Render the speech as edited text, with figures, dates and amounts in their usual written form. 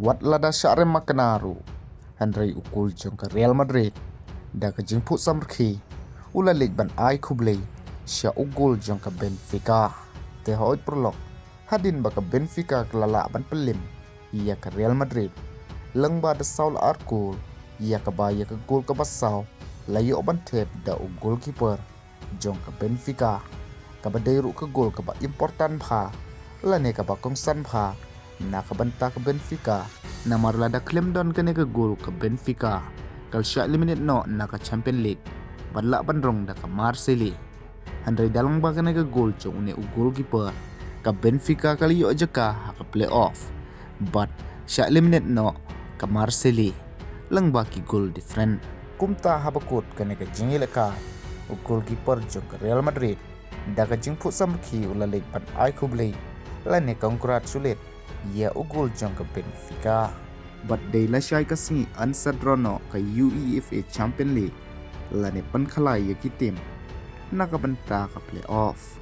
Wat lada syare makanaru handrai ukul jong ke Real Madrid da ke jingput samrki ula lig ban ai kublei sya ugul jong ke Benfica te hoit prolog hadin ba ke Benfica kelala ban pelim ia ke Real Madrid leng ba da saul arkul ia ke ba ia ke gol ke basau layo ban tep da ugul kiper jong ke Benfica ke ba deiru ke gol ke ba important pha lane ke ba kongsan pha na ke banta ke Benfica na marlada klaim don kene ke gol ke Benfica kal sya eliminate no na ke Champion League badla bandrong da ke Marseille handai dalang ba kene ke gol jong ne ugol kiper ke Benfica kali yo jeka ha ke playoff but sya eliminate no ke Marseille leng ba ki gol different kumta habakut kene ke jingile ka ugol kiper jong ke Real Madrid da ke jingput samki ula leg ban ai kublei lane congratulate ia ugol jong ke Benfica but they la syai kasi ansadrono ke UEFA Champion League lane pan khalai ya ki tim nakabanta ka playoff